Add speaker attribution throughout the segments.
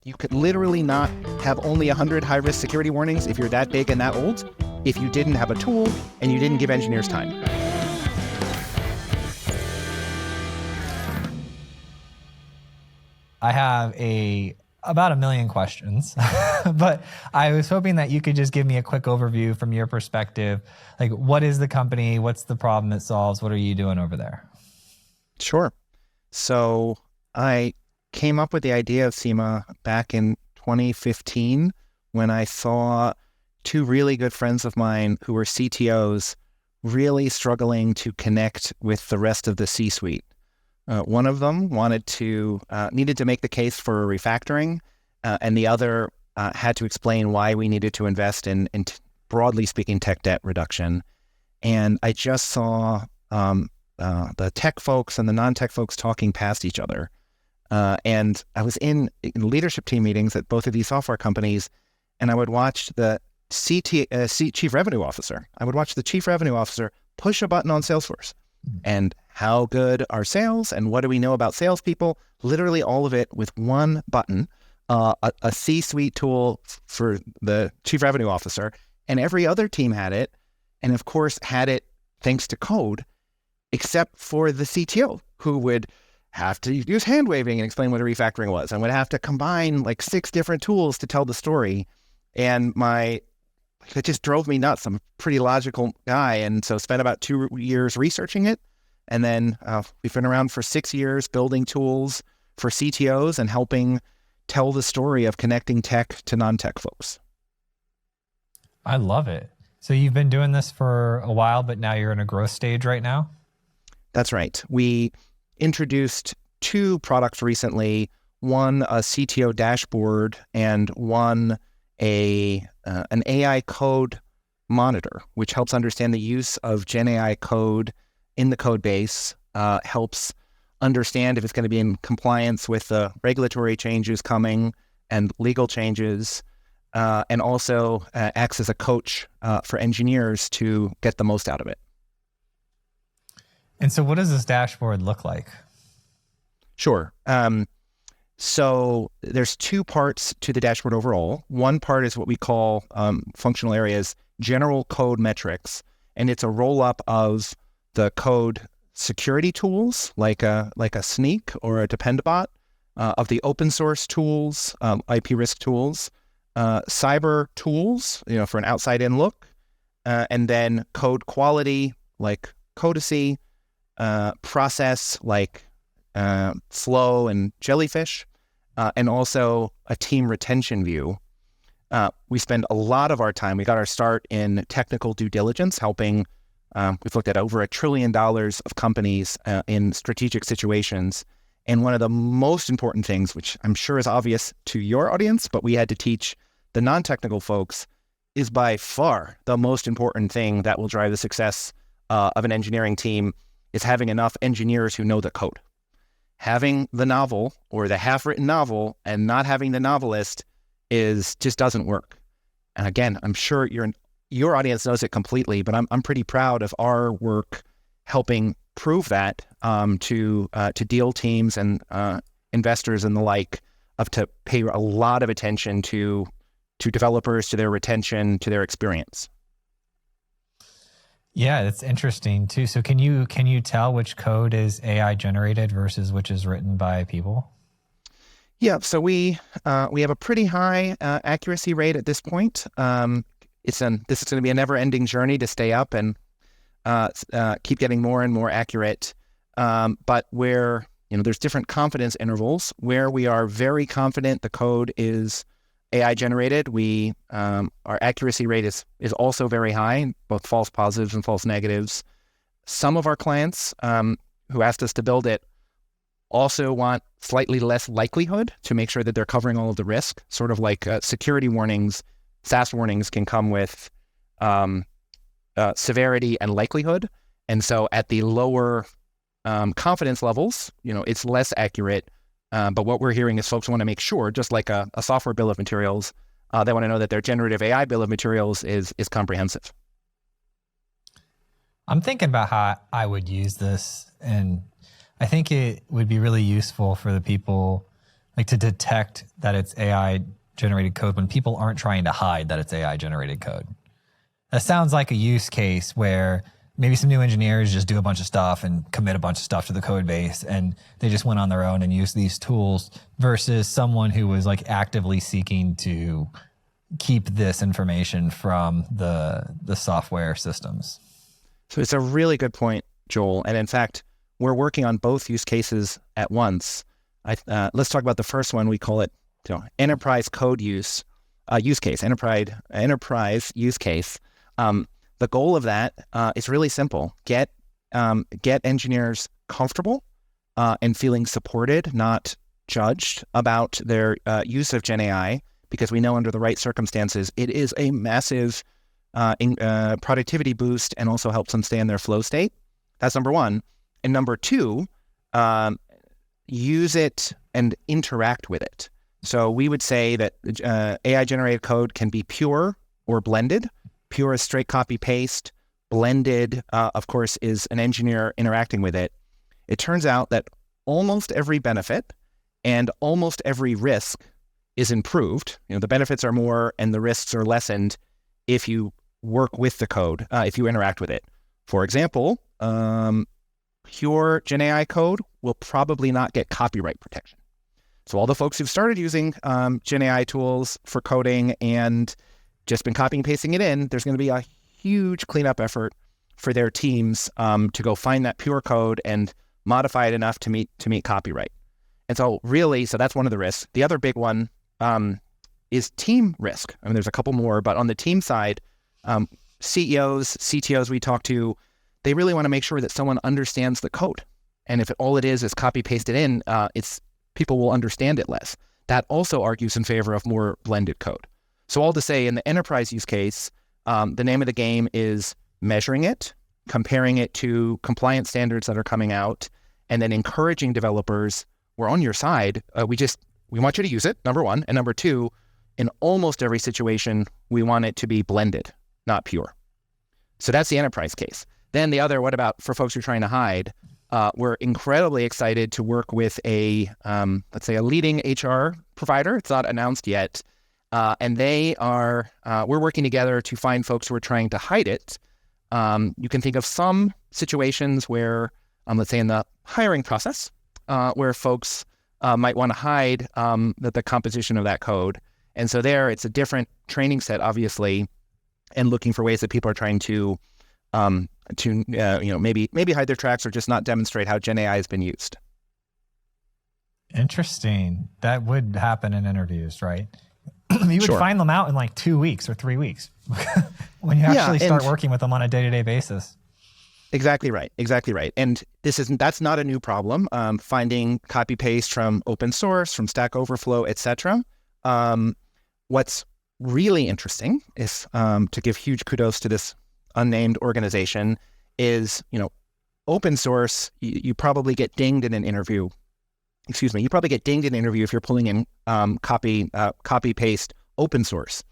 Speaker 1: You could literally not have only 100 high-risk security warnings if you're that big and that old, if you didn't have a tool and you didn't give engineers time.
Speaker 2: I have about 1 million questions, but I was hoping that you could just give me a quick overview from your perspective. Like, what is the company? What's the problem it solves? What are you doing over there?
Speaker 1: Sure. So I came up with the idea of Sema back in 2015 when I saw two really good friends of mine who were CTOs really struggling to connect with the rest of the C-suite. One of them needed to make the case for refactoring, and the other had to explain why we needed to invest in broadly speaking, tech debt reduction. And I just saw the tech folks and the non-tech folks talking past each other. And I was in leadership team meetings at both of these software companies, and I would watch the chief revenue officer. I would watch the chief revenue officer push a button on Salesforce. And how good are sales and what do we know about salespeople? Literally all of it with one button, a C-suite tool for the chief revenue officer. And every other team had it. And of course had it thanks to code, except for the CTO, who would have to use hand waving and explain what a refactoring was, and would have to combine like 6 different tools to tell the story. And it just drove me nuts. I'm a pretty logical guy. And so spent about 2 years researching it. And then we've been around for 6 years building tools for CTOs and helping tell the story of connecting tech to non-tech folks.
Speaker 2: I love it. So you've been doing this for a while, but now you're in a growth stage right now?
Speaker 1: That's right. We introduced 2 products recently, one a CTO dashboard and one an AI code monitor, which helps understand the use of Gen AI code in the code base, helps understand if it's going to be in compliance with the regulatory changes coming and legal changes, and also acts as a coach for engineers to get the most out of it.
Speaker 2: And so what does this dashboard look like?
Speaker 1: Sure. So there's 2 parts to the dashboard overall. One part is what we call functional areas, general code metrics, and it's a roll-up of the code security tools like a Sneak or a Dependabot, of the open source tools, IP risk tools, cyber tools, for an outside-in look, and then code quality like Codicy, process like Flow and Jellyfish, and also a team retention view. We spend a lot of our time, we got our start in technical due diligence, helping, we've looked at over $1 trillion of companies in strategic situations. And one of the most important things, which I'm sure is obvious to your audience, but we had to teach the non-technical folks, is by far the most important thing that will drive the success of an engineering team, is having enough engineers who know the code. Having the novel or the half-written novel and not having the novelist just doesn't work. And again, I'm sure your audience knows it completely, but I'm pretty proud of our work helping prove that to deal teams and investors and the like, to pay a lot of attention to developers, to their retention, to their experience.
Speaker 2: Yeah, it's interesting too. So can you tell which code is AI generated versus which is written by people?
Speaker 1: Yeah, so we have a pretty high accuracy rate at this point. This is going to be a never-ending journey to stay up and keep getting more and more accurate. But where there's different confidence intervals. Where we are very confident the code is AI generated, our accuracy rate is also very high, both false positives and false negatives. Some of our clients who asked us to build it also want slightly less likelihood to make sure that they're covering all of the risk, sort of like security warnings. SaaS warnings can come with severity and likelihood. And so at the lower confidence levels, it's less accurate. But what we're hearing is folks want to make sure, just like a software bill of materials, they want to know that their generative AI bill of materials is comprehensive.
Speaker 2: I'm thinking about how I would use this, and I think it would be really useful for the people like to detect that it's AI generated code when people aren't trying to hide that it's AI generated code? That sounds like a use case where maybe some new engineers just do a bunch of stuff and commit a bunch of stuff to the code base, and they just went on their own and used these tools, versus someone who was like actively seeking to keep this information from the software systems.
Speaker 1: So it's a really good point, Joel. And in fact, we're working on both use cases at once. Let's talk about the first one. We call it enterprise code use case, enterprise use case. The goal of that is really simple. Get engineers comfortable and feeling supported, not judged about their use of Gen AI, because we know under the right circumstances, it is a massive productivity boost and also helps them stay in their flow state. That's number one. And number two, use it and interact with it. So we would say that AI-generated code can be pure or blended. Pure is straight copy-paste. Blended, of course, is an engineer interacting with it. It turns out that almost every benefit and almost every risk is improved. The benefits are more and the risks are lessened if you work with the code, if you interact with it. For example, pure Gen AI code will probably not get copyright protection. So all the folks who've started using Gen AI tools for coding and just been copying and pasting it in, there's going to be a huge cleanup effort for their teams to go find that pure code and modify it enough to meet copyright. And so really, so that's one of the risks. The other big one is team risk. I mean, there's a couple more, but on the team side, CEOs, CTOs we talk to, they really want to make sure that someone understands the code. And if all it is copy pasted in, people will understand it less. That also argues in favor of more blended code. So all to say, in the enterprise use case, the name of the game is measuring it, comparing it to compliance standards that are coming out, and then encouraging developers, we're on your side. We want you to use it, number one. And number two, in almost every situation, we want it to be blended, not pure. So that's the enterprise case. Then the other, what about for folks who are trying to hide? We're incredibly excited to work with let's say a leading HR provider. It's not announced yet. And we're working together to find folks who are trying to hide it. You can think of some situations where, let's say in the hiring process, where folks might want to hide the composition of that code. And so there, it's a different training set, obviously, and looking for ways that people are trying to maybe hide their tracks or just not demonstrate how Gen AI has been used.
Speaker 2: Interesting. That would happen in interviews, right? You would find them out in like 2 weeks or 3 weeks when you actually start working with them on a day-to-day basis.
Speaker 1: Exactly right. And that's not a new problem. Finding copy paste from open source, from Stack Overflow, etc. What's really interesting is to give huge kudos to this unnamed organization is, open source, you probably get dinged in an interview. You probably get dinged in an interview if you're pulling in copy paste open source.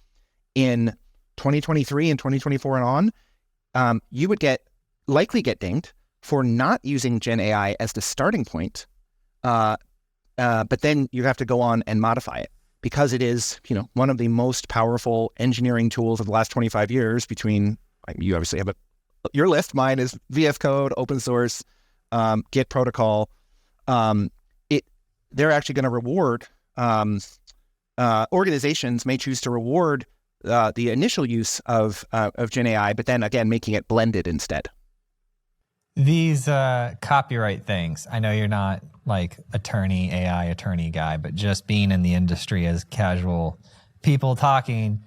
Speaker 1: In 2023 and 2024 and on, you would likely get dinged for not using Gen AI as the starting point, but then you have to go on and modify it because it is, one of the most powerful engineering tools of the last 25 years. Between, you obviously have your list. Mine is VS Code, open source, Git protocol. They're actually going to reward, organizations may choose to reward the initial use of Gen AI, but then again, making it blended instead.
Speaker 2: These copyright things, I know you're not like AI attorney guy, but just being in the industry as casual people talking,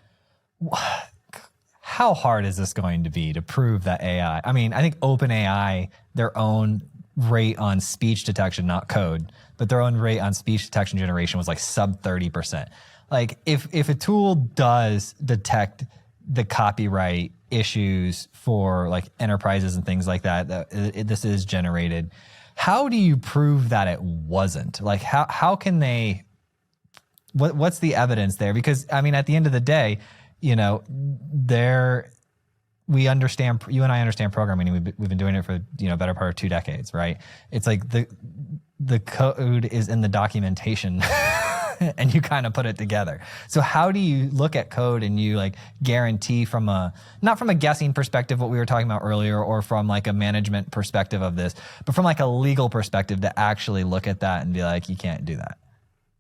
Speaker 2: how hard is this going to be to prove that AI? I mean, I think OpenAI, their own rate on speech detection, not code, but their own rate on speech detection generation was like sub 30%. Like if a tool does detect the copyright issues for like enterprises and things like that, this is generated, how do you prove that it wasn't? Like how can they, what's the evidence there? Because I mean, at the end of the day, we understand, you and I understand programming. We've been doing it for, better part of 2 decades, right? It's like the code is in the documentation and you kind of put it together. So how do you look at code and you like guarantee not from a guessing perspective, what we were talking about earlier, or from like a management perspective of this, but from like a legal perspective to actually look at that and be like, you can't do that?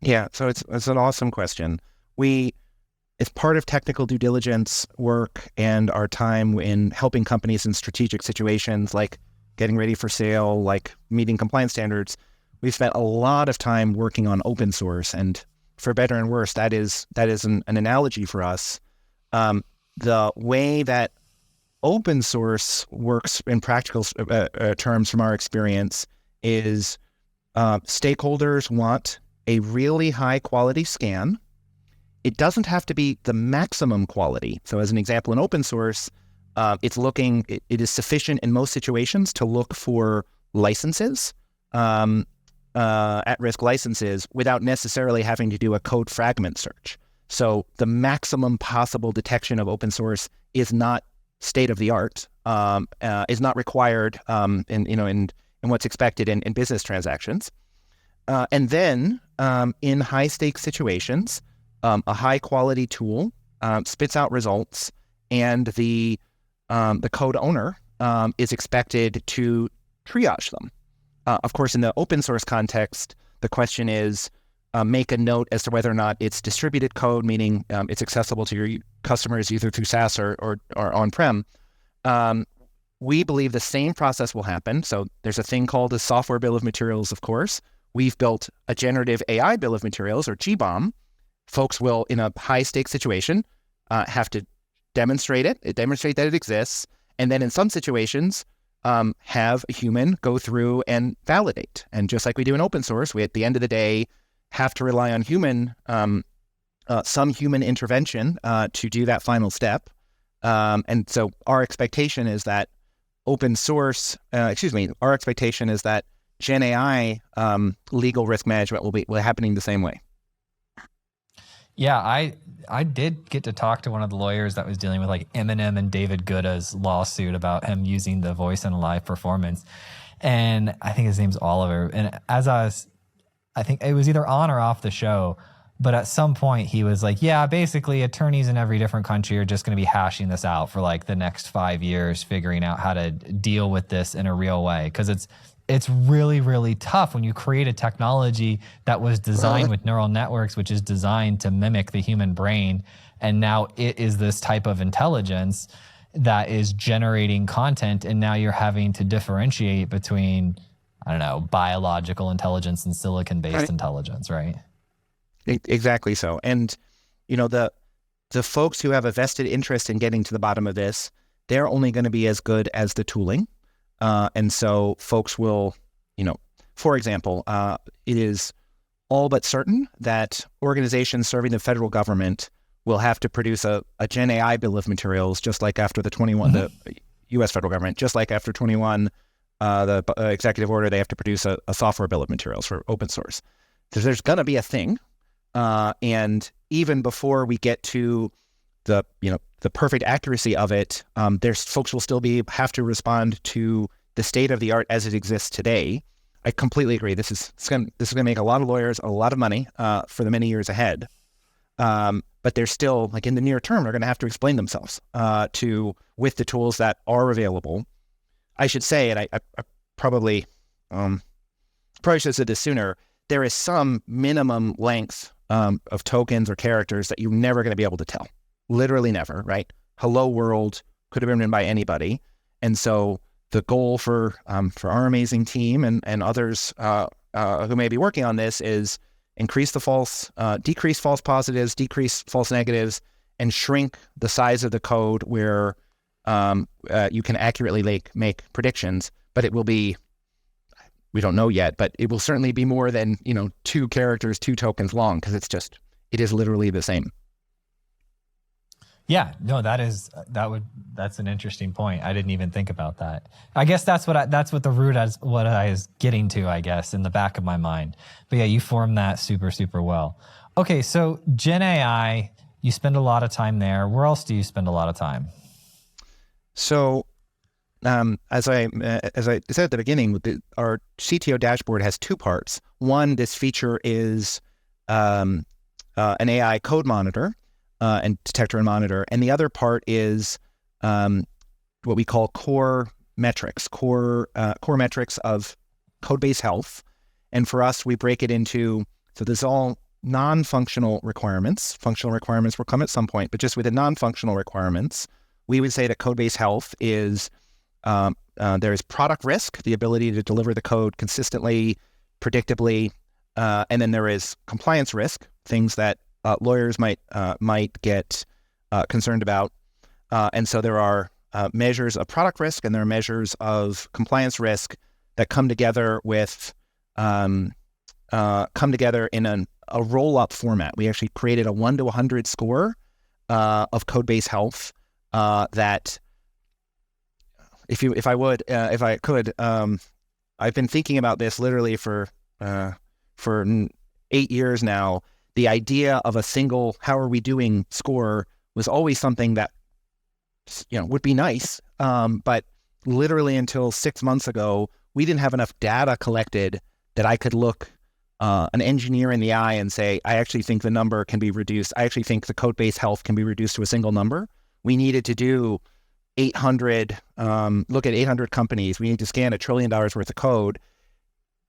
Speaker 1: Yeah, so it's an awesome question. It's part of technical due diligence work and our time in helping companies in strategic situations like getting ready for sale, like meeting compliance standards. We've spent a lot of time working on open source, and for better and worse, that is an analogy for us. The way that open source works in practical terms from our experience is stakeholders want a really high quality scan. It doesn't have to be the maximum quality. So as an example, in open source, it is sufficient in most situations to look for licenses, at-risk licenses, without necessarily having to do a code fragment search. So the maximum possible detection of open source is not state of the art, is not required in what's expected in business transactions. And then in high stakes situations, a high quality tool spits out results, and the code owner is expected to triage them. Of course, in the open source context, the question is make a note as to whether or not it's distributed code, meaning it's accessible to your customers either through SaaS or on-prem. We believe the same process will happen. So there's a thing called a software bill of materials, of course. We've built a generative AI bill of materials, or GBOM. Folks will, in a high-stakes situation, have to demonstrate that it exists, and then in some situations, have a human go through and validate. And just like we do in open source, we, at the end of the day, have to rely on some human intervention to do that final step. And so our expectation is that Gen AI legal risk management will be happening the same way.
Speaker 2: Yeah, I did get to talk to one of the lawyers that was dealing with like Eminem and David Guetta's lawsuit about him using the voice in a live performance. And I think his name's Oliver. And I think it was either on or off the show, but at some point he was like, yeah, basically attorneys in every different country are just going to be hashing this out for like the next 5 years, figuring out how to deal with this in a real way. Because it's really, really tough when you create a technology that was designed with neural networks, which is designed to mimic the human brain. And now it is this type of intelligence that is generating content. And now you're having to differentiate between, I don't know, biological intelligence and silicon-based intelligence, right?
Speaker 1: Exactly so. And, the folks who have a vested interest in getting to the bottom of this, they're only going to be as good as the tooling. And so folks will, for example, it is all but certain that organizations serving the federal government will have to produce a Gen AI bill of materials, just like after the U.S. federal government, just like after 21, the executive order, they have to produce a software bill of materials for open source. So there's going to be a thing. And even before we get to the perfect accuracy of it, there's folks will still have to respond to the state of the art as it exists today. I completely agree. This is going to make a lot of lawyers a lot of money for the many years ahead. But they're still, like in the near term, they're going to have to explain themselves with the tools that are available. I should say, and I probably should have said this sooner, there is some minimum length of tokens or characters that you're never going to be able to tell. Literally never, right? Hello world could have been written by anybody. And so the goal for our amazing team and others who may be working on this is decrease false positives, decrease false negatives, and shrink the size of the code where you can accurately make predictions. But it will be, we don't know yet, but it will certainly be more than 2 characters, 2 tokens long, because it is literally the same.
Speaker 2: Yeah, no, that's an interesting point. I didn't even think about that. I guess that's what the root as what I was getting to, I guess, in the back of my mind. But yeah, you formed that super, super well. Okay, so Gen AI, you spend a lot of time there. Where else do you spend a lot of time?
Speaker 1: So as I said at the beginning, our CTO dashboard has two parts. One, this feature is an AI code monitor and detector and monitor, and the other part is what we call core metrics of code base health. And for us, we break it into, so there's all non-functional requirements. Functional requirements will come at some point, but just with the non-functional requirements, we would say that code base health is there is product risk, the ability to deliver the code consistently, predictably, and then there is compliance risk, things that lawyers might get concerned about. And so there are measures of product risk and there are measures of compliance risk that come together in a roll-up format. We actually created a 1 to 100 score of code base health that if I could, I've been thinking about this literally for 8 years now. The idea of a single "how are we doing" score was always something that would be nice, but literally until 6 months ago, we didn't have enough data collected that I could look an engineer in the eye and say, I actually think the number can be reduced. I actually think the code base health can be reduced to a single number. We needed to do 800, look at 800 companies. We need to scan $1 trillion worth of code.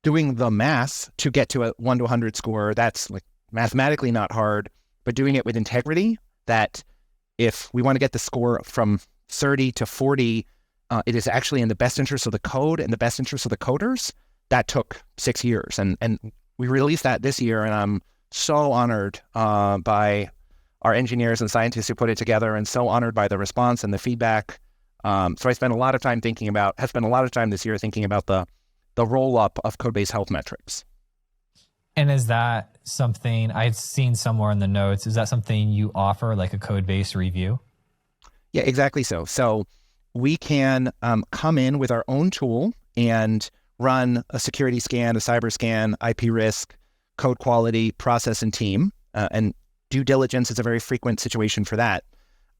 Speaker 1: Doing the math to get to a 1 to 100 score, that's like mathematically not hard, but doing it with integrity, that if we want to get the score from 30 to 40, it is actually in the best interest of the code and the best interest of the coders. That took 6 years. And we released that this year, and I'm so honored by our engineers and scientists who put it together, and so honored by the response and the feedback. So I spent a lot of time this year thinking about the roll-up of code-based health metrics.
Speaker 2: And is that something I've seen somewhere in the notes? Is that something you offer, like a code-based review?
Speaker 1: Yeah, exactly so. So we can come in with our own tool and run a security scan, a cyber scan, IP risk, code quality, process, and team. And due diligence is a very frequent situation for that.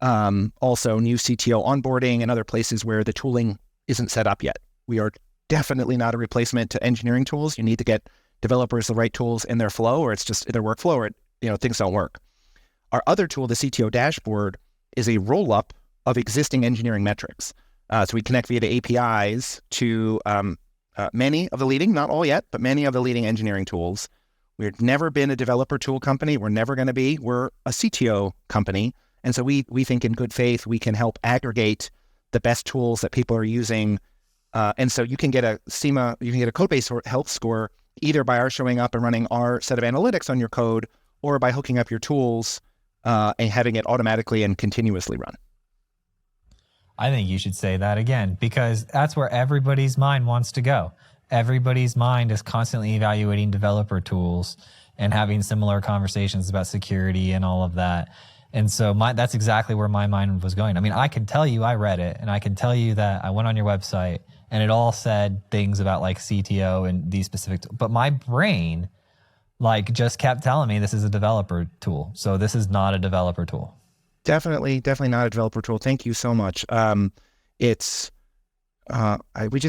Speaker 1: Also, new CTO onboarding and other places where the tooling isn't set up yet. We are definitely not a replacement to engineering tools. You need to get developers the right tools in their flow, or it's just their workflow, or things don't work. Our other tool, the CTO dashboard, is a roll-up of existing engineering metrics. So we connect via the APIs to many of the leading, not all yet, but many of the leading engineering tools. We've never been a developer tool company. We're never going to be. We're a CTO company. And so we think in good faith, we can help aggregate the best tools that people are using. And so you can get a code-based health score either by our showing up and running our set of analytics on your code, or by hooking up your tools and having it automatically and continuously run.
Speaker 2: I think you should say that again, because that's where everybody's mind wants to go. Everybody's mind is constantly evaluating developer tools and having similar conversations about security and all of that. And so that's exactly where my mind was going. I mean, I can tell you I read it, and I can tell you that I went on your website and it all said things about like CTO and these specific, but my brain just kept telling me this is a developer tool. So this is not a developer tool.
Speaker 1: Definitely not a developer tool. Thank you so much. We just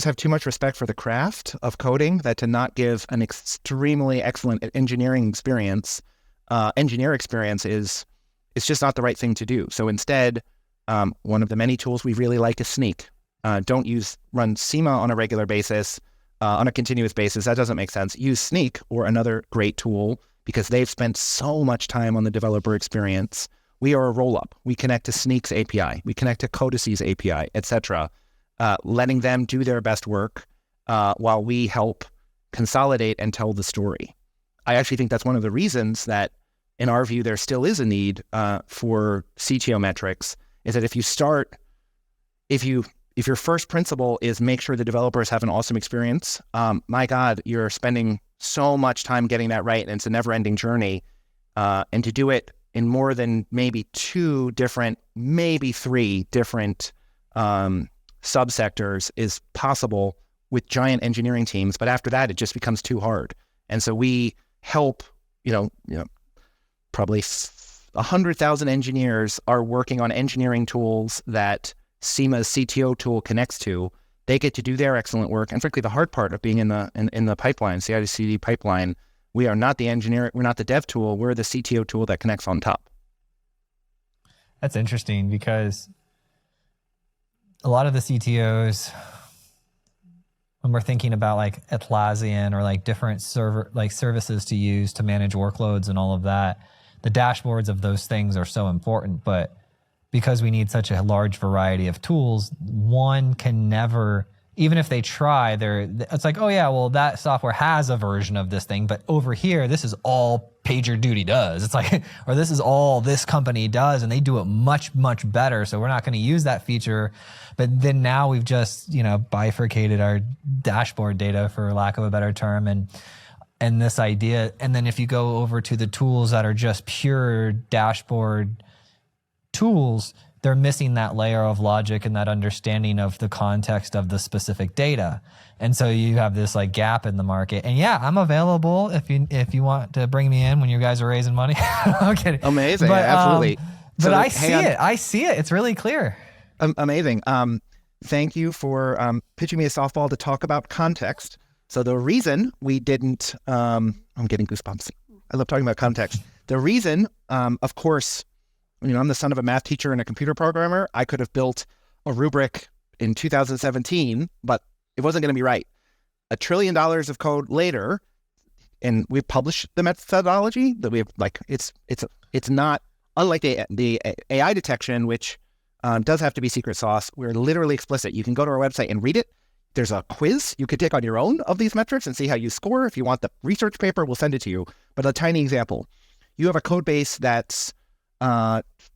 Speaker 1: have too much respect for the craft of coding that to not give an extremely excellent engineer experience is, it's just not the right thing to do. So instead, one of the many tools we really like is Sneak. Don't run Sema on a regular basis, on a continuous basis. That doesn't make sense. Use Sneak or another great tool, because they've spent so much time on the developer experience. We are a roll-up. We connect to Sneak's API. We connect to Codici's API, etc., letting them do their best work while we help consolidate and tell the story. I actually think that's one of the reasons that, in our view, there still is a need for CTO metrics, is that if your first principle is make sure the developers have an awesome experience, my God, you're spending so much time getting that right, and it's a never-ending journey. And to do it in more than maybe 2 different, maybe 3 different subsectors is possible with giant engineering teams. But after that, it just becomes too hard. And so we help, probably 100,000 engineers are working on engineering tools that Sema's CTO tool connects to. They get to do their excellent work. And frankly, the hard part of being in the pipeline, CI/CD pipeline, we are not the engineer, we're not the dev tool, we're the CTO tool that connects on top.
Speaker 2: That's interesting because a lot of the CTOs, when we're thinking about like Atlassian or like different services to use to manage workloads and all of that, the dashboards of those things are so important. But because we need such a large variety of tools, one can never, even if they try, it's like, oh yeah, well that software has a version of this thing, but over here, this is all PagerDuty does. It's like, or this is all this company does, and they do it much, much better. So we're not going to use that feature. But then now we've just, bifurcated our dashboard data, for lack of a better term, and this idea. And then if you go over to the tools that are just pure dashboard tools, they're missing that layer of logic and that understanding of the context of the specific data. And so you have this like gap in the market. And yeah, I'm available if you want to bring me in when you guys are raising money. I'm kidding.
Speaker 1: Amazing. But, absolutely.
Speaker 2: But I see it. It's really clear.
Speaker 1: Amazing. Thank you for pitching me a softball to talk about context. So the reason we didn't, I'm getting goosebumps. I love talking about context. The reason, of course, I'm the son of a math teacher and a computer programmer. I could have built a rubric in 2017, but it wasn't going to be right. $1 trillion of code later, and we've published the methodology that we have. Like it's not unlike the AI detection, which does have to be secret sauce. We're literally explicit. You can go to our website and read it. There's a quiz you could take on your own of these metrics and see how you score. If you want the research paper, we'll send it to you. But a tiny example: you have a code base that's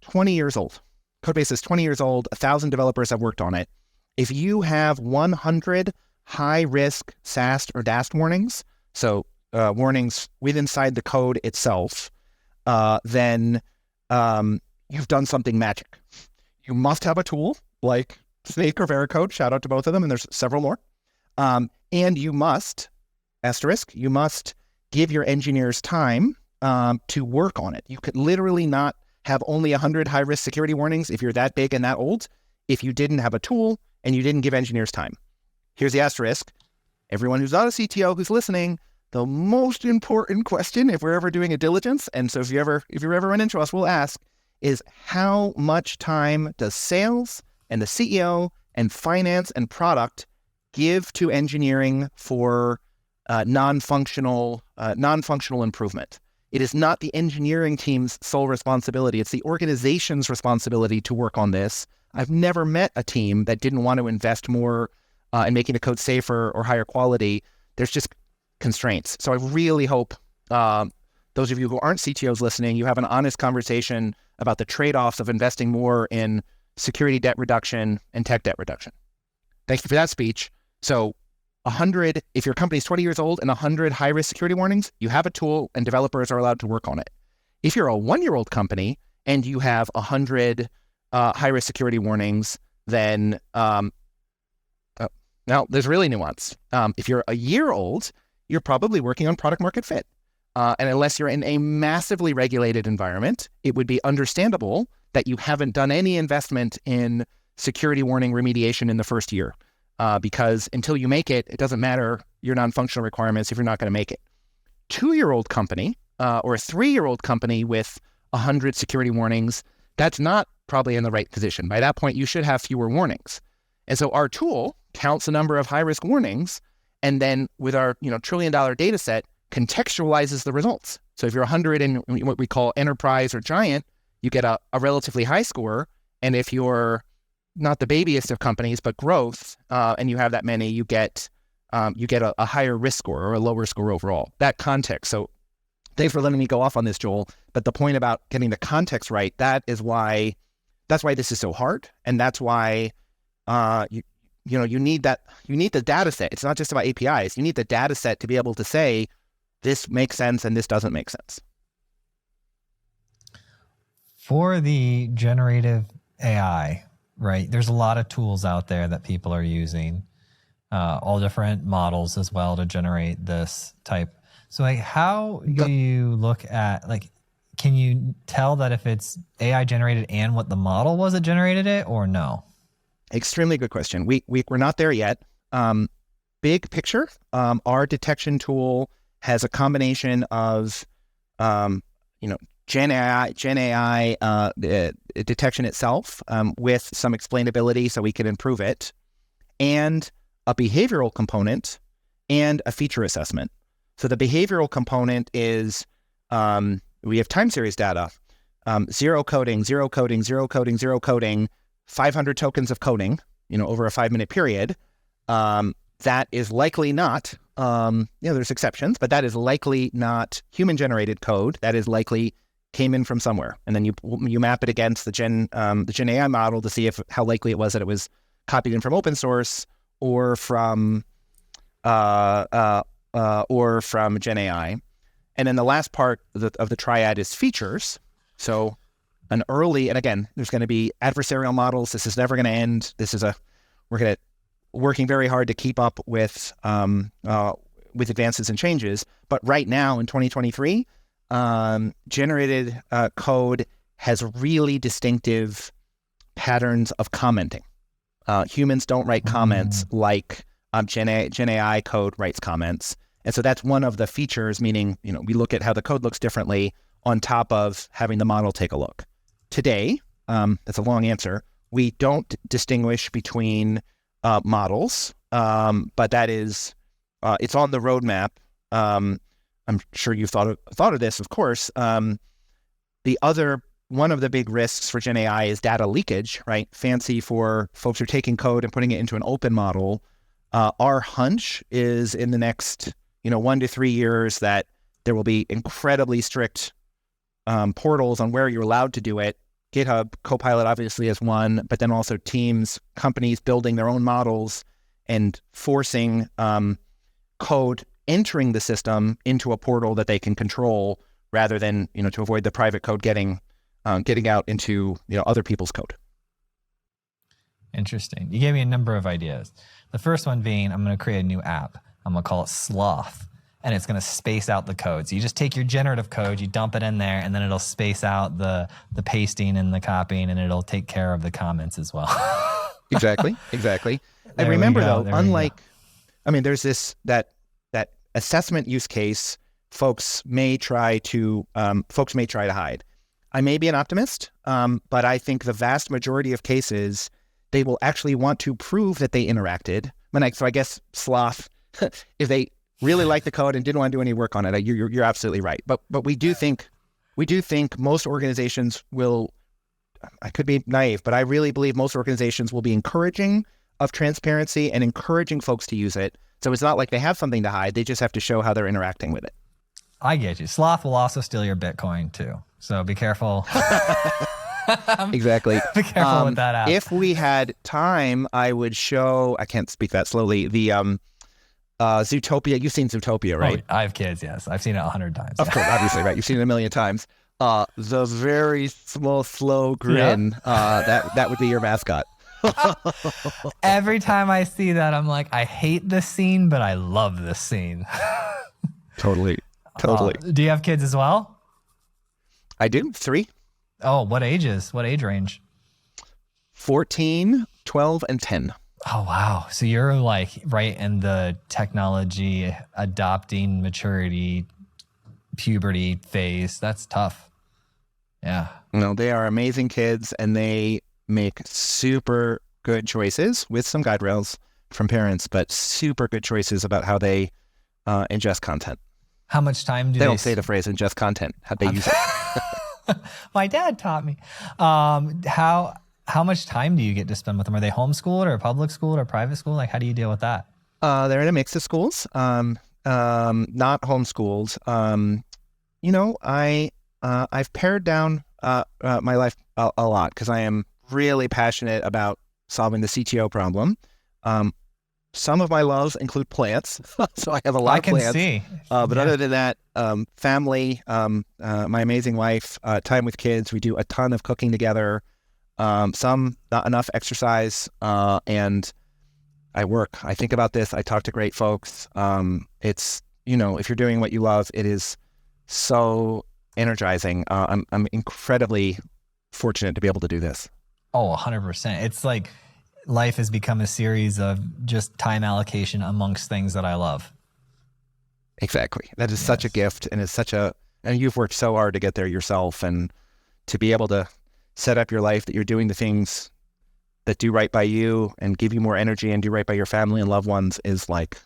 Speaker 1: 20 years old. Codebase is 20 years old. 1,000 developers have worked on it. If you have 100 high-risk SAST or DAST warnings, so warnings inside the code itself, then you've done something magic. You must have a tool like Snake or Veracode. Shout out to both of them, and there's several more. And you must, you must give your engineers time to work on it. You could literally not have only 100 high-risk security warnings if you're that big and that old, if you didn't have a tool and you didn't give engineers time. Here's the asterisk. Everyone who's not a CTO who's listening, the most important question, if we're ever doing a diligence, and so if you ever run into us, we'll ask, is how much time does sales and the CEO and finance and product give to engineering for non-functional improvement? It is not the engineering team's sole responsibility. It's the organization's responsibility to work on this. I've never met a team that didn't want to invest more in making the code safer or higher quality. There's just constraints. So I really hope those of you who aren't CTOs listening, you have an honest conversation about the trade-offs of investing more in security debt reduction and tech debt reduction. Thank you for that speech. So 100, if your company is 20 years old and 100 high-risk security warnings, you have a tool and developers are allowed to work on it. If you're a 1-year-old company and you have 100 high-risk security warnings, then now there's really nuance. If you're a year old, you're probably working on product market fit. And unless you're in a massively regulated environment, it would be understandable that you haven't done any investment in security warning remediation in the first year. Because until you make it, it doesn't matter your non-functional requirements if you're not going to make it. 2-year-old company or a 3-year-old company with 100 security warnings, that's not probably in the right position. By that point, you should have fewer warnings. And so our tool counts the number of high-risk warnings, and then with our trillion-dollar data set, contextualizes the results. So if you're 100 in what we call enterprise or giant, you get a relatively high score. And if you're not the babiest of companies, but growth, and you have that many, you get a higher risk score or a lower score overall. That context. So thanks for letting me go off on this, Joel. But the point about getting the context right, that's why this is so hard. And that's why you need the data set. It's not just about APIs. You need the data set to be able to say, this makes sense and this doesn't make sense.
Speaker 2: For the generative AI, right, there's a lot of tools out there that people are using, all different models as well to generate this type. So like, how do you look at, like, can you tell that if it's AI generated and what the model was that generated it, or no?
Speaker 1: Extremely good question. We're not there yet. Big picture, our detection tool has a combination of, Gen AI detection itself with some explainability so we can improve it, and a behavioral component and a feature assessment. So the behavioral component is we have time series data, zero coding, 500 tokens of coding, over a 5-minute period. That is likely not, there's exceptions, but that is likely not human-generated code. That is likely came in from somewhere, and then you map it against the Gen AI model to see how likely it was that it was copied in from open source or from Gen AI. And then the last part of the triad is features. So an early, and again, there's going to be adversarial models. This is never going to end. We're working very hard to keep up with advances and changes. But right now in 2023, generated code has really distinctive patterns of commenting. Humans don't write comments like Gen AI code writes comments. And so that's one of the features, meaning, we look at how the code looks differently on top of having the model take a look. Today, that's a long answer, we don't distinguish between models, but that is, it's on the roadmap. I'm sure you've thought of this, of course. One of the big risks for Gen AI is data leakage, right? Fancy for folks who are taking code and putting it into an open model. Our hunch is in the next, 1 to 3 years that there will be incredibly strict portals on where you're allowed to do it. GitHub Copilot obviously is one, but then also teams, companies building their own models and forcing code entering the system into a portal that they can control rather than, to avoid the private code getting out into, other people's code.
Speaker 2: Interesting. You gave me a number of ideas. The first one being, I'm going to create a new app. I'm going to call it Sloth, and it's going to space out the code. So you just take your generative code, you dump it in there, and then it'll space out the pasting and the copying, and it'll take care of the comments as well.
Speaker 1: Exactly. And remember though, there's that assessment use case folks may try to hide. I may be an optimist, but I think the vast majority of cases, they will actually want to prove that they interacted. So I guess Sloth, if they really like the code and didn't want to do any work on it, you're absolutely right. But we do think most organizations will, I could be naive, but I really believe most organizations will be encouraging of transparency and encouraging folks to use it. So it's not like they have something to hide. They just have to show how they're interacting with it.
Speaker 2: I get you. Sloth will also steal your Bitcoin too. So be careful.
Speaker 1: Exactly.
Speaker 2: Be careful with that app.
Speaker 1: If we had time, I would show, I can't speak that slowly, the Zootopia. You've seen Zootopia, right?
Speaker 2: Oh, I have kids, yes. I've seen it 100 times.
Speaker 1: Of course, obviously, right. You've seen it a million times. The very small, slow grin, that would be your mascot.
Speaker 2: Every time I see that, I'm like, I hate this scene, but I love this scene.
Speaker 1: Totally.
Speaker 2: Do you have kids as well?
Speaker 1: I do. 3.
Speaker 2: Oh, what ages? What age range?
Speaker 1: 14, 12, and 10.
Speaker 2: Oh, wow. So you're like right in the technology adopting maturity, puberty phase. That's tough. Yeah.
Speaker 1: No, they are amazing kids, and they make super good choices with some guide rails from parents, but super good choices about how they ingest content.
Speaker 2: How much time do
Speaker 1: they don't say the phrase ingest content, how they use it.
Speaker 2: My dad taught me. How much time do you get to spend with them? Are they homeschooled or public schooled or private school? Like, how do you deal with that?
Speaker 1: They're in a mix of schools, not homeschooled. I've pared down my life a lot because I am really passionate about solving the CTO problem. Some of my loves include plants, so I have a lot of plants. I can see. But other than that, family, my amazing wife, time with kids. We do a ton of cooking together. Some not enough exercise, and I work. I think about this. I talk to great folks. It's if you're doing what you love, it is so energizing. I'm incredibly fortunate to be able to do this.
Speaker 2: Oh, 100%. It's like life has become a series of just time allocation amongst things that I love.
Speaker 1: Exactly. That is such a gift, and and you've worked so hard to get there yourself, and to be able to set up your life that you're doing the things that do right by you and give you more energy and do right by your family and loved ones is like,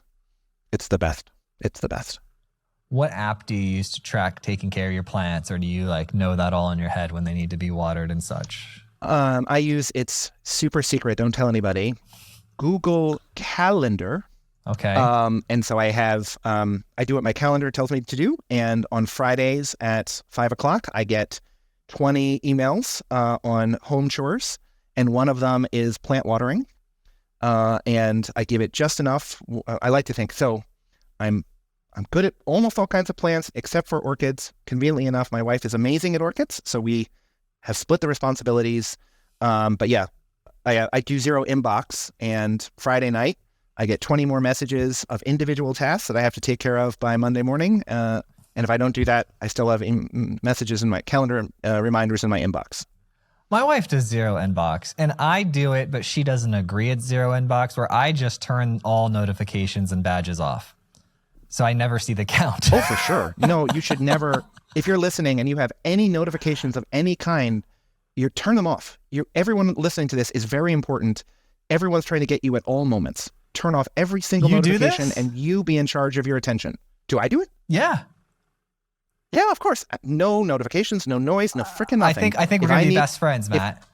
Speaker 1: it's the best. It's the best.
Speaker 2: What app do you use to track taking care of your plants, or do you like know that all in your head when they need to be watered and such?
Speaker 1: I use, it's super secret, don't tell anybody, Google Calendar.
Speaker 2: Okay.
Speaker 1: And so I have, I do what my calendar tells me to do. And on Fridays at 5:00, I get 20 emails on home chores. And one of them is plant watering. And I give it just enough. I like to think, so I'm good at almost all kinds of plants except for orchids. Conveniently enough, my wife is amazing at orchids. So we have split the responsibilities. But yeah, I do zero inbox, and Friday night, I get 20 more messages of individual tasks that I have to take care of by Monday morning. And if I don't do that, I still have messages in my calendar, reminders in my inbox.
Speaker 2: My wife does zero inbox, and I do it, but she doesn't agree it's zero inbox, where I just turn all notifications and badges off. So I never see the count.
Speaker 1: Oh, for sure. You should never, if you're listening and you have any notifications of any kind, you turn them off. Everyone listening to this is very important. Everyone's trying to get you at all moments. Turn off every single notification and you be in charge of your attention. Do I do it?
Speaker 2: Yeah.
Speaker 1: Yeah, of course. No notifications, no noise, no freaking nothing.
Speaker 2: I think we're going to be best friends, Matt.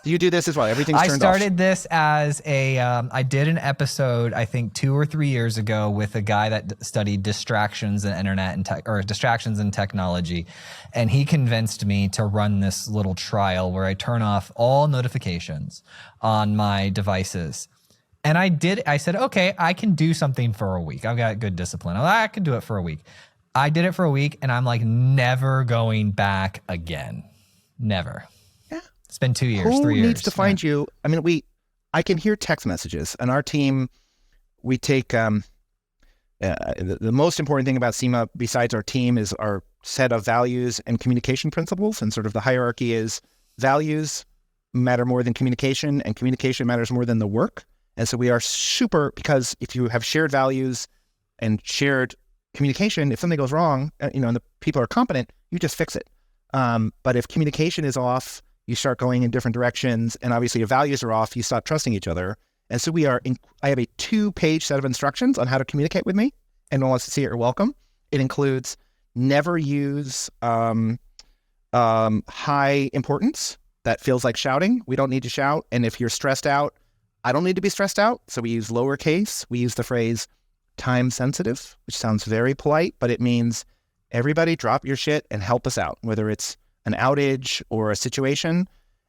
Speaker 1: You do this as well. Everything's turned off.
Speaker 2: I started this as I did an episode, I think 2 or 3 years ago, with a guy that studied distractions and distractions in technology. And he convinced me to run this little trial where I turn off all notifications on my devices. And I said, okay, I can do something for a week. I've got good discipline. I can do it for a week. I did it for a week, and I'm like never going back again. Never. Yeah. It's been 2 years, 3 years. Who
Speaker 1: needs to find you? I mean, I can hear text messages, and our team, we take, the most important thing about Sema, besides our team, is our set of values and communication principles. And sort of the hierarchy is values matter more than communication, and communication matters more than the work. And so we are because if you have shared values and shared communication, if something goes wrong, and the people are competent, you just fix it. But if communication is off, you start going in different directions, and obviously if values are off, you stop trusting each other. And so I have a 2-page set of instructions on how to communicate with me. Anyone wants to see it, you're welcome. It includes never use high importance. That feels like shouting. We don't need to shout. And if you're stressed out, I don't need to be stressed out. So we use lowercase. We use the phrase time sensitive, which sounds very polite, but it means everybody drop your shit and help us out, whether it's an outage or a situation.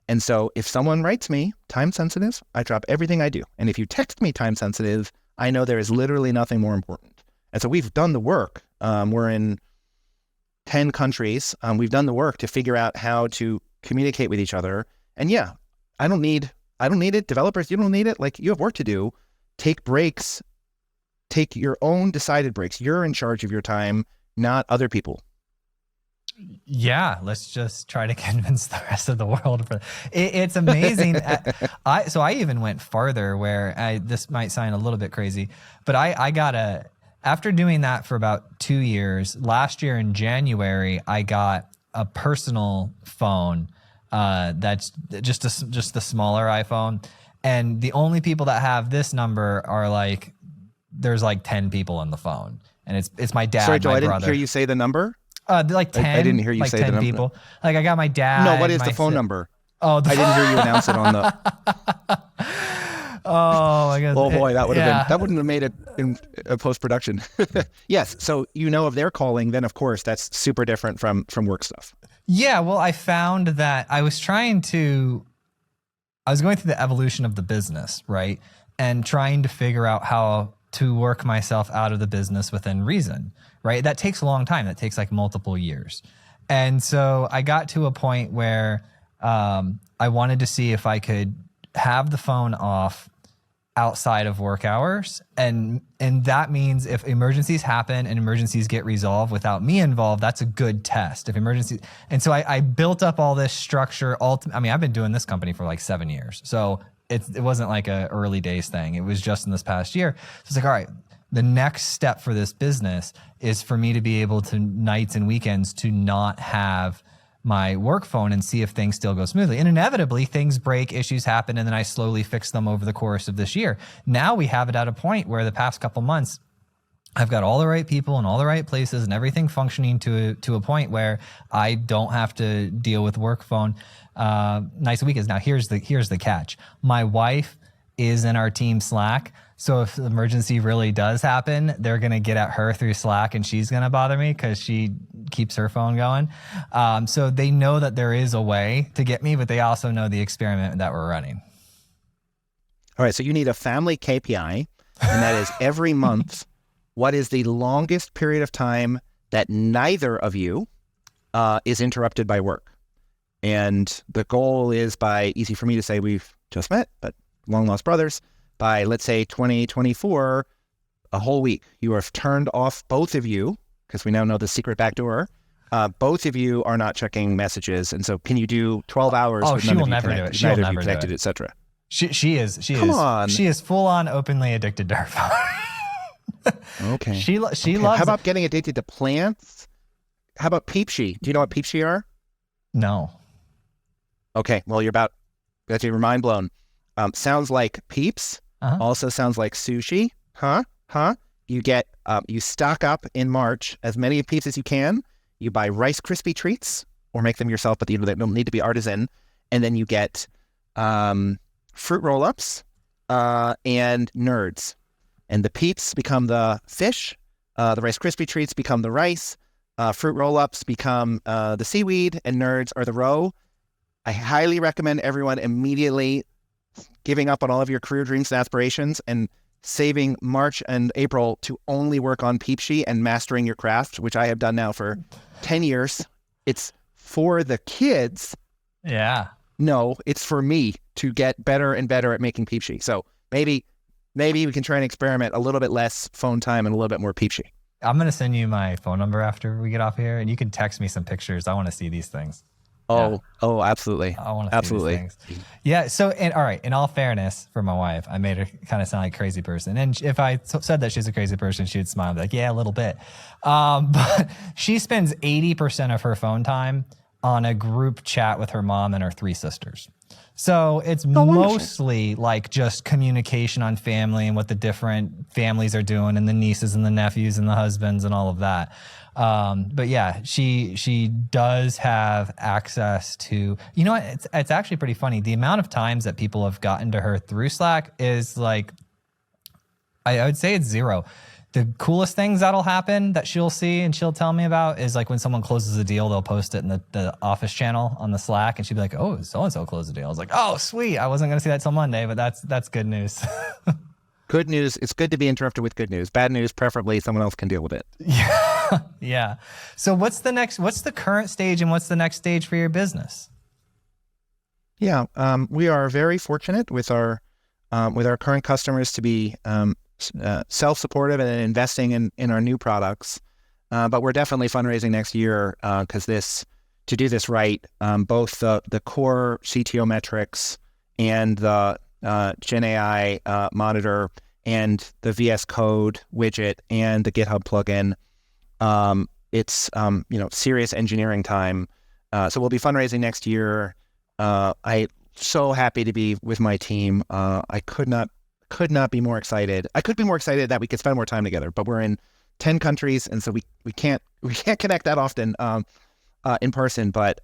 Speaker 1: And so if someone writes me time sensitive, I drop everything I do. And if you text me time sensitive, I know there is literally nothing more important. And so we've done the work. We're in 10 countries. We've done the work to figure out how to communicate with each other. And yeah, I don't need it. Developers, you don't need it. Like, you have work to do. Take breaks. Take your own decided breaks. You're in charge of your time, not other people.
Speaker 2: Yeah, let's just try to convince the rest of the world. It's amazing. So I even went farther, where this might sound a little bit crazy, but after doing that for about 2 years, last year in January, I got a personal phone that's just the smaller iPhone. And the only people that have this number are there's 10 people on the phone. And it's my dad,
Speaker 1: Sorry, Joe,
Speaker 2: my
Speaker 1: I
Speaker 2: brother.
Speaker 1: didn't hear you say the number.
Speaker 2: 10.
Speaker 1: I didn't hear you say
Speaker 2: 10
Speaker 1: the number.
Speaker 2: people. I got my dad.
Speaker 1: No, what is the phone number?
Speaker 2: Oh,
Speaker 1: I didn't hear you announce it on the.
Speaker 2: Oh my God.
Speaker 1: Oh boy, that wouldn't have made it in post production. Yes, so if they're calling, then of course that's super different from work stuff.
Speaker 2: Yeah, well, I found that I was going through the evolution of the business, right? And trying to figure out how to work myself out of the business within reason, right? That takes a long time. That takes multiple years. And so I got to a point where I wanted to see if I could have the phone off outside of work hours. And that means if emergencies happen and emergencies get resolved without me involved, that's a good test. And so I built up all this structure. I've been doing this company for 7 years. So it wasn't like a early days thing. It was just in this past year. So it's like, all right, the next step for this business is for me to be able to nights and weekends to not have my work phone and see if things still go smoothly. And inevitably things break, issues happen, and then I slowly fix them over the course of this year. Now we have it at a point where the past couple months, I've got all the right people in all the right places and everything functioning to a point where I don't have to deal with work phone nights and weekends. Now here's the catch. My wife is in our team Slack. So if the emergency really does happen, they're going to get at her through Slack and she's going to bother me because she keeps her phone going. So they know that there is a way to get me, but they also know the experiment that we're running.
Speaker 1: All right. So you need a family KPI, and that is every month, what is the longest period of time that neither of you is interrupted by work? And the goal is easy for me to say, we've just met, but long lost brothers, by let's say 2024, a whole week, you have turned off, both of you, because we now know the secret backdoor, both of you are not checking messages. And so can you do 12 hours?
Speaker 2: Oh,
Speaker 1: with
Speaker 2: she will never do it. She'll never do it.
Speaker 1: Etc.
Speaker 2: She is full on openly addicted to her phone.
Speaker 1: Okay.
Speaker 2: She loves.
Speaker 1: How about getting addicted to plants? How about peepshe? Do you know what peepshe are?
Speaker 2: No.
Speaker 1: Okay. Well, that's your mind blown. Sounds like peeps. Also sounds like sushi. Huh? You get, you stock up in March as many peeps as you can. You buy Rice Krispie treats or make them yourself, but they don't need to be artisan. And then you get fruit roll-ups and nerds. And the peeps become the fish. The Rice Krispie treats become the rice. Fruit roll-ups become the seaweed, and nerds are the roe. I highly recommend everyone immediately giving up on all of your career dreams and aspirations and saving March and April to only work on peepshe and mastering your craft, which I have done now for 10 years. It's for the kids.
Speaker 2: Yeah.
Speaker 1: No, it's for me to get better and better at making peepshe. So maybe we can try and experiment a little bit less phone time and a little bit more peepshe.
Speaker 2: I'm going to send you my phone number after we get off here, and you can text me some pictures. I want to see these things.
Speaker 1: Oh, absolutely.
Speaker 2: I want to see these things. Yeah. So, all right. In all fairness, for my wife, I made her kind of sound like a crazy person. And if I said that she's a crazy person, she would smile and be like, yeah, a little bit. But she spends 80% of her phone time on a group chat with her mom and her 3 sisters. So it's mostly like just communication on family and what the different families are doing, and the nieces and the nephews and the husbands and all of that. But yeah, she does have access to, you know what, it's actually pretty funny. The amount of times that people have gotten to her through Slack is like, I would say it's 0. The coolest things that'll happen that she'll see and she'll tell me about is like when someone closes a deal, they'll post it in the office channel on the Slack, and she'd be like, oh, so-and-so closed the deal. I was like, oh, sweet. I wasn't going to see that till Monday, but that's good news.
Speaker 1: Good news. It's good to be interrupted with good news. Bad news, preferably someone else can deal with it.
Speaker 2: Yeah. Yeah. So what's the current stage, and what's the next stage for your business?
Speaker 1: Yeah. We are very fortunate with our current customers to be self-supportive and investing in our new products. But we're definitely fundraising next year because to do this right, both the core CTO metrics and the Gen AI monitor and the VS Code widget and the GitHub plugin, it's serious engineering time. So we'll be fundraising next year. I'm so happy to be with my team. I could not be more excited. I could be more excited that we could spend more time together, but we're in 10 countries, and so we can't connect that often in person. But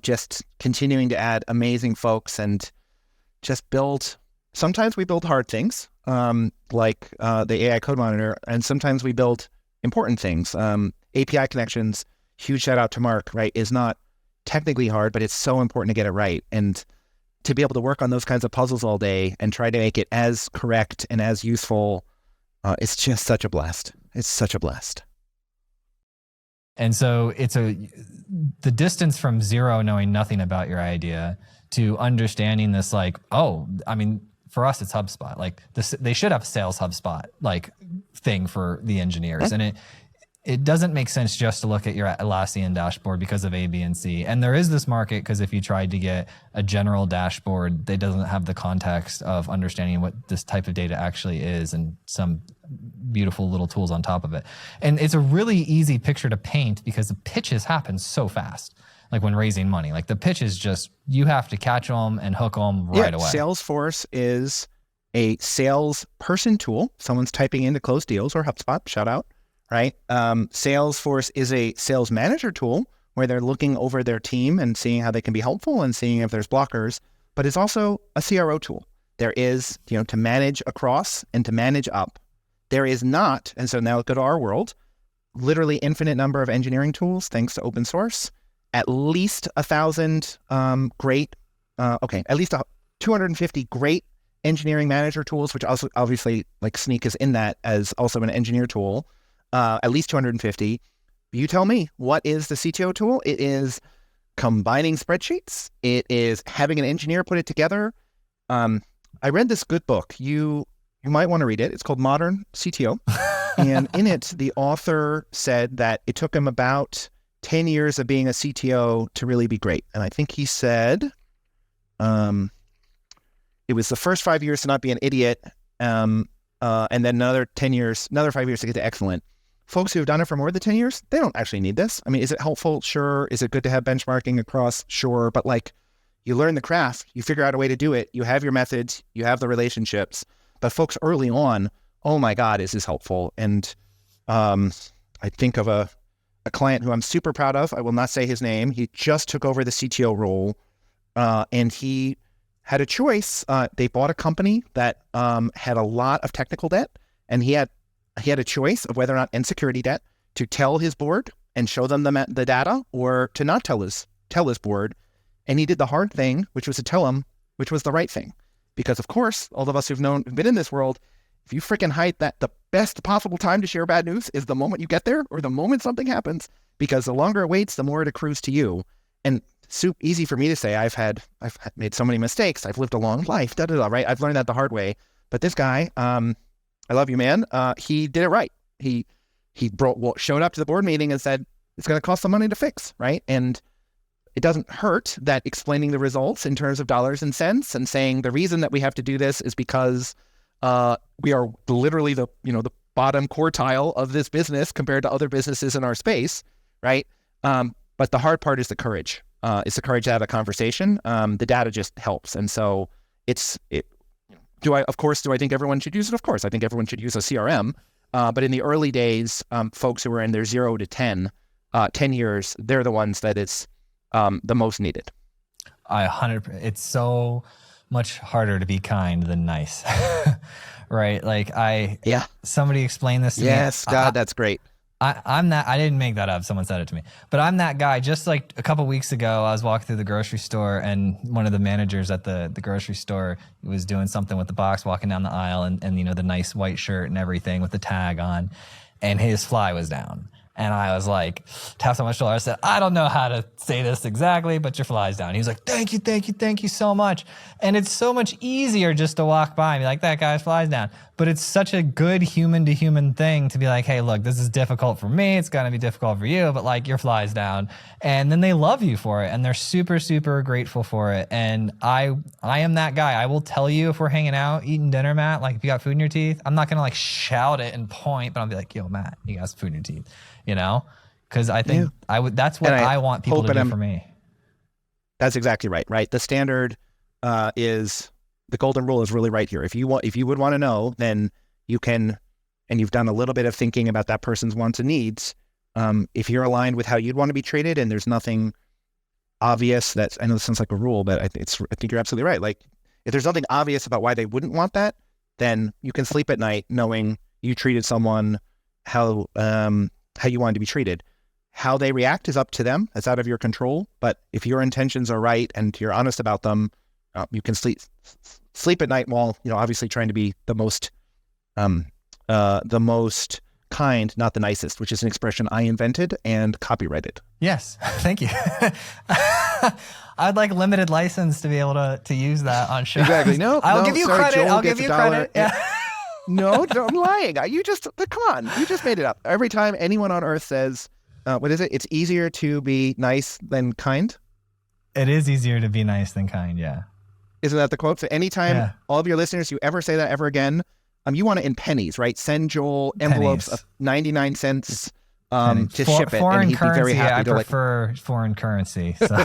Speaker 1: just continuing to add amazing folks and just build. Sometimes we build hard things, like the AI code monitor, and sometimes we build important things. API connections. Huge shout out to Mark. Right, is not technically hard, but it's so important to get it right. And to be able to work on those kinds of puzzles all day and try to make it as correct and as useful, it's just such a blast. It's such a blast.
Speaker 2: And so the distance from 0, knowing nothing about your idea, to understanding this, like, oh, I mean, for us, it's HubSpot. Like they should have a sales HubSpot like thing for the engineers. And it doesn't make sense just to look at your Atlassian dashboard because of A, B, and C. And there is this market because if you tried to get a general dashboard that doesn't have the context of understanding what this type of data actually is and some beautiful little tools on top of it. And it's a really easy picture to paint because the pitches happen so fast. Like when raising money, like the pitch is just, you have to catch them and hook them right away.
Speaker 1: Salesforce is a salesperson tool. Someone's typing in to close deals, or HubSpot, shout out. Right? Salesforce is a sales manager tool where they're looking over their team and seeing how they can be helpful and seeing if there's blockers, but it's also a CRO tool. There is, to manage across and to manage up. There is not, and so now go to our world, literally infinite number of engineering tools, thanks to open source, at least 1,000 at least 250 great engineering manager tools, which also obviously like Sneak is in that as also an engineer tool. At least 250. You tell me, what is the CTO tool? It is combining spreadsheets. It is having an engineer put it together. I read this good book. You might want to read it. It's called Modern CTO. And in it, the author said that it took him about 10 years of being a CTO to really be great. And I think he said it was the first 5 years to not be an idiot, and then another 5 years to get to excellent. Folks who have done it for more than 10 years, they don't actually need this. I mean, is it helpful? Sure. Is it good to have benchmarking across? Sure. But like, you learn the craft, you figure out a way to do it, you have your methods, you have the relationships. But folks early on, oh my God, is this helpful? And I think of a client who I'm super proud of. I will not say his name. He just took over the CTO role, and he had a choice. They bought a company that had a lot of technical debt, and he had a choice of whether or not, and security debt, to tell his board and show them the data, or to not tell his board. And he did the hard thing, which was to tell them, which was the right thing. Because of course, all of us who've been in this world, if you freaking hide that, the best possible time to share bad news is the moment you get there or the moment something happens, because the longer it waits, the more it accrues to you. And easy for me to say, I've made so many mistakes. I've lived a long life, right? I've learned that the hard way. But this guy, I love you, man. He did it right. He showed up to the board meeting and said, it's going to cost some money to fix, right? And it doesn't hurt that explaining the results in terms of dollars and cents and saying the reason that we have to do this is because we are literally the bottom quartile of this business compared to other businesses in our space, right? But the hard part is the courage. It's the courage to have a conversation. The data just helps. And so do I think everyone should use it? Of course, I think everyone should use a CRM. But in the early days, folks who were in their 0 to 10 years, they're the ones that it's the most needed.
Speaker 2: It's so much harder to be kind than nice, right? Like somebody explained this to me.
Speaker 1: Yes, God, that's great.
Speaker 2: I'm that, I didn't make that up. Someone said it to me, but I'm that guy. Just like a couple weeks ago, I was walking through the grocery store and one of the managers at the grocery store was doing something with the box, walking down the aisle and the nice white shirt and everything with the tag on, and his fly was down. And I was like, tapped on my shoulder. I said, I don't know how to say this exactly, but your fly's down. He was like, thank you so much. And it's so much easier just to walk by and be like, that guy's fly's down. But it's such a good human to human thing to be like, hey, look, this is difficult for me. It's going to be difficult for you, but like your fly's down. And then they love you for it. And they're super, super grateful for it. And I am that guy. I will tell you if we're hanging out, eating dinner, Matt, like if you got food in your teeth, I'm not going to like shout it and point, but I'll be like, yo, Matt, you got some food in your teeth. Because I think that's what I want people to do for me.
Speaker 1: That's exactly right. Right. The standard is the golden rule is really right here. If you would want to know, then you can, and you've done a little bit of thinking about that person's wants and needs. If you're aligned with how you'd want to be treated, and there's nothing obvious I know this sounds like a rule, but I think you're absolutely right. Like if there's nothing obvious about why they wouldn't want that, then you can sleep at night knowing you treated someone how you wanted to be treated. How they react is up to them. It's out of your control. But if your intentions are right and you're honest about them, you can sleep at night while obviously trying to be the most kind, not the nicest, which is an expression I invented and copyrighted.
Speaker 2: Yes, thank you. I'd like limited license to be able to use that on shows.
Speaker 1: Exactly.
Speaker 2: I'll give you credit.
Speaker 1: Joel
Speaker 2: I'll give you credit. Yeah.
Speaker 1: No, I'm lying. Come on. You just made it up. Every time anyone on earth says, what is it? It's easier to be nice than kind.
Speaker 2: It is easier to be nice than kind. Yeah.
Speaker 1: Isn't that the quote? So anytime all of your listeners, you ever say that ever again, you want it in pennies, right? Send Joel envelopes of 99 cents to ship it.
Speaker 2: Foreign
Speaker 1: and he'd
Speaker 2: currency,
Speaker 1: be very happy
Speaker 2: I
Speaker 1: to
Speaker 2: prefer foreign currency. So.